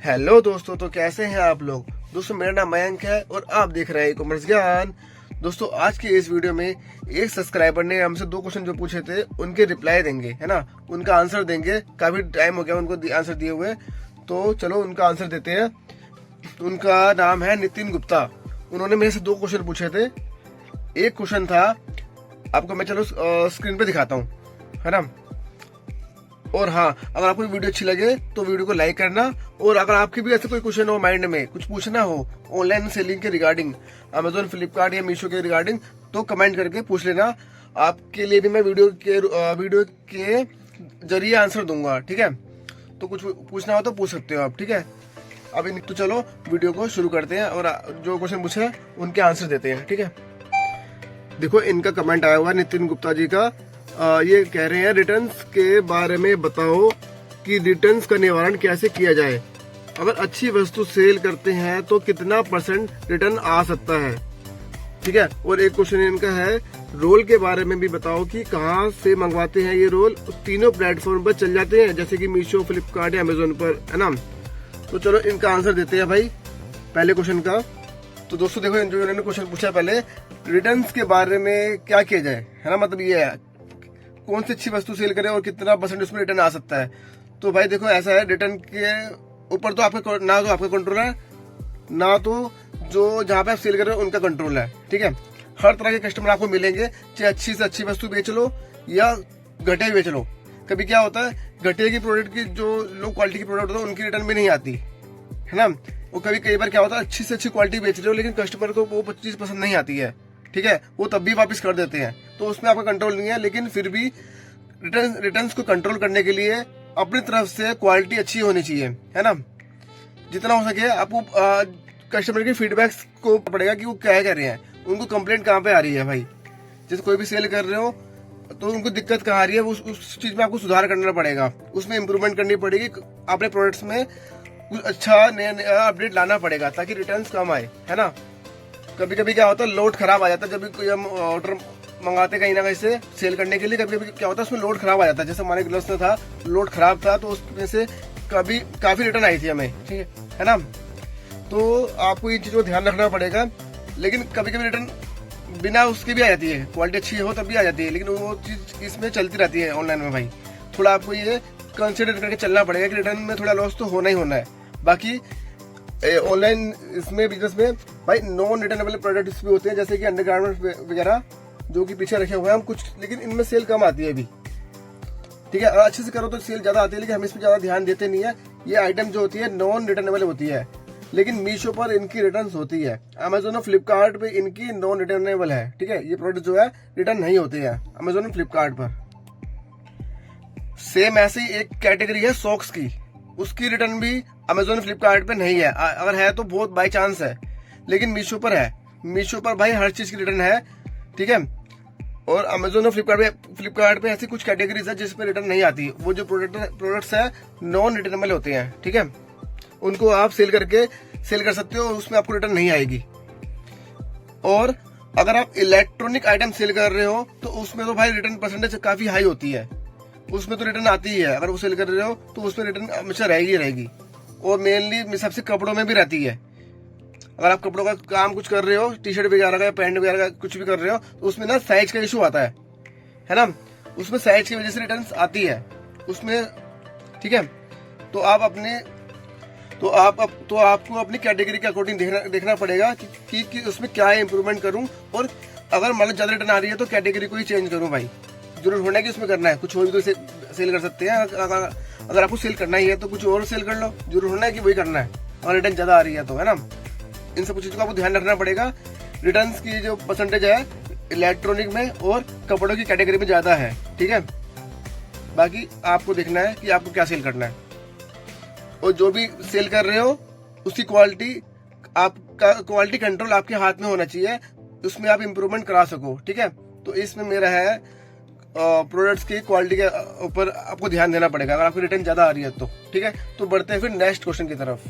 Hello दोस्तों, तो कैसे हैं आप लोग। दोस्तों मेरा नाम मयंक है और आप देख रहे हैं ई कॉमर्स ज्ञान। दोस्तों आज की इस वीडियो में एक सब्सक्राइबर ने हमसे 2 क्वेश्चन जो पूछे थे उनके रिप्लाई देंगे, है ना, उनका आंसर देंगे। काफी टाइम हो गया उनको आंसर दिए हुए, तो चलो उनका आंसर देते हैं। उनका नाम है नितिन गुप्ता। उन्होंने मेरे से 2 क्वेश्चन पूछे थे। एक क्वेश्चन था, आपको मैं चलो स्क्रीन पे दिखाता हूँ, है ना। और हाँ, अगर आपको वीडियो अच्छी लगे तो वीडियो को लाइक करना। और अगर आपके भी ऐसे कोई क्वेश्चन हो, माइंड में कुछ पूछना हो ऑनलाइन सेलिंग के रिगार्डिंग, अमेजोन, फ्लिपकार्ट या मीशो के रिगार्डिंग, तो कमेंट करके पूछ लेना। आपके लिए भी मैं वीडियो के जरिए आंसर दूंगा, ठीक है। तो कुछ पूछना हो तो पूछ सकते हो आप, ठीक है। अभी तो चलो वीडियो को शुरू करते हैं और जो क्वेश्चन पूछे उनके आंसर देते हैं, ठीक है। देखो इनका कमेंट आया हुआ नितिन गुप्ता जी का। ये कह रहे हैं रिटर्न्स के बारे में बताओ कि रिटर्न्स का निवारण कैसे किया जाए। अगर अच्छी वस्तु सेल करते हैं तो कितना % रिटर्न आ सकता है, ठीक है। और एक क्वेश्चन इनका है रोल के बारे में भी बताओ कि कहाँ से मंगवाते हैं ये रोल। तीनों प्लेटफॉर्म पर चल जाते हैं जैसे कि मीशो, फ्लिपकार्ट या अमेजोन पर, है ना। तो चलो इनका आंसर देते हैं भाई पहले क्वेश्चन का। तो दोस्तों देखो जो इन्होंने क्वेश्चन पूछा पहले, रिटर्न्स के बारे में क्या किया जाए, है ना। मतलब ये है कौन सी अच्छी वस्तु सेल करें और कितना % उसमें रिटर्न आ सकता है। तो भाई देखो ऐसा है, रिटर्न के ऊपर तो आपका ना तो आपका कंट्रोल है, ना तो जो जहाँ पे आप सेल कर रहे हो उनका कंट्रोल है, ठीक है। हर तरह के कस्टमर आपको मिलेंगे, चाहे अच्छी से अच्छी वस्तु बेच लो या घटिया बेच लो। कभी क्या होता है, घटिया की प्रोडक्ट की जो लो क्वालिटी की प्रोडक्ट होता है उनकी रिटर्न भी नहीं आती, है ना। वो कई बार क्या होता है, अच्छी से अच्छी क्वालिटी बेच रहे हो लेकिन कस्टमर को वो चीज पसंद नहीं आती है, ठीक है। वो तब भी वापस कर देते हैं, तो उसमें आपका कंट्रोल नहीं है। लेकिन फिर भी रिटर्न्स को कंट्रोल करने के लिए अपनी तरफ से क्वालिटी अच्छी होनी चाहिए, है ना। जितना हो सके आपको कस्टमर के फीडबैक्स को पड़ेगा कि वो क्या कर रहे हैं, उनको कंप्लेंट कहाँ पे आ रही है भाई। जैसे कोई भी सेल कर रहे हो तो उनको दिक्कत कहाँ आ रही है, उस चीज में आपको सुधार करना पड़ेगा, उसमें इम्प्रूवमेंट करनी पड़ेगी। अपने प्रोडक्ट्स में कुछ अच्छा नया अपडेट लाना पड़ेगा ताकि रिटर्न्स कम आए, है ना। कभी कभी क्या होता है, लोड खराब आ जाता है। जब भी कोई हम ऑर्डर मंगाते कहीं ना कहीं से सेल करने के लिए, कभी कभी क्या होता है उसमें लोड खराब आ जाता है। जैसे हमारे ग्लव्स में था, लोड खराब था तो उसमें से काफी रिटर्न आई थी हमें, ठीक है ना। तो आपको ये चीज को ध्यान रखना पड़ेगा। लेकिन कभी कभी रिटर्न बिना उसके भी आ जाती है, क्वालिटी अच्छी हो तब भी आ जाती है, लेकिन वो चीज इसमें चलती रहती है ऑनलाइन में भाई। थोड़ा आपको ये कंसिडर करके चलना पड़ेगा कि रिटर्न में थोड़ा लॉस तो होना ही होना है। बाकी ऑनलाइन इसमें बिजनेस में भाई नॉन रिटर्नेबल प्रोडक्ट्स भी होते हैं, जैसे कि अंडरगारमेंट्स वगैरह जो कि पीछे रखे हुए हैं हम कुछ, लेकिन इनमें सेल कम आती है अभी, ठीक है। अगर अच्छे से करो तो सेल ज्यादा आती है, लेकिन हम इसमें ज्यादा ध्यान देते नहीं है। ये आइटम जो होती है नॉन रिटर्नेबल होती है, लेकिन मीशो पर इनकी रिटर्न होती है। अमेजोन और फ्लिपकार्ट पे इनकी नॉन रिटर्नेबल है, ठीक है। ये प्रोडक्ट जो है रिटर्न नहीं होते हैं अमेजोन और फ्लिपकार्ट पर। सेम ऐसी एक कैटेगरी है सॉक्स की, उसकी रिटर्न भी अमेजोन फ्लिपकार्ट पे नहीं है। अगर है तो बहुत बाई चांस है, लेकिन मीशो पर है। मीशो पर भाई हर चीज की रिटर्न है, ठीक है। और अमेजोन और फ्लिपकार्ट पे ऐसी कुछ कैटेगरीज है जिस पे रिटर्न नहीं आती। वो जो प्रोडक्ट्स है नॉन रिटर्नेबल होते हैं, ठीक है। उनको आप सेल कर सकते हो, उसमें आपको रिटर्न नहीं आएगी। और अगर आप इलेक्ट्रॉनिक आइटम सेल कर रहे हो तो उसमें तो भाई रिटर्न % काफी हाई होती है, उसमें तो रिटर्न आती ही है। अगर वो सेल कर रहे हो तो उसमें रिटर्न हमेशा रहेगी। और मेनली सबसे कपड़ों में भी रहती है। अगर आप कपड़ों का काम कुछ कर रहे हो, टी शर्ट वगैरह का, पैंट वगैरह का कुछ भी कर रहे हो, तो उसमें ना साइज का इशू आता है ना। उसमें साइज की वजह से रिटर्न आती है उसमें, ठीक है। तो आपको अपनी कैटेगरी के अकॉर्डिंग देखना पड़ेगा कि उसमें क्या इम्प्रूवमेंट करूं। और अगर मतलब ज्यादा रिटर्न आ रही है तो कैटेगरी को ही चेंज करूं भाई। जरूर होना है कि उसमें करना है, कुछ और भी तो सेल कर सकते हैं। अगर आपको सेल करना ही है तो कुछ और सेल कर लो, जरूर होना है कि वही करना है अगर रिटर्न ज्यादा आ रही है तो, है ना। इन सब चीजों का आपको ध्यान रखना पड़ेगा। रिटर्न्स की जो % है इलेक्ट्रॉनिक में और कपड़ों की कैटेगरी में ज्यादा है, ठीक है। बाकी आपको देखना है कि आपको क्या सेल करना है, और जो भी सेल कर रहे हो उसकी क्वालिटी कंट्रोल आपके हाथ में होना चाहिए, उसमें आप इम्प्रूवमेंट करा सको, ठीक है। तो इसमें मेरा है प्रोडक्ट्स की क्वालिटी के ऊपर आपको ध्यान देना पड़ेगा अगर आपको रिटर्न ज्यादा आ रही है तो, ठीक है। तो बढ़ते हैं फिर नेक्स्ट क्वेश्चन की तरफ।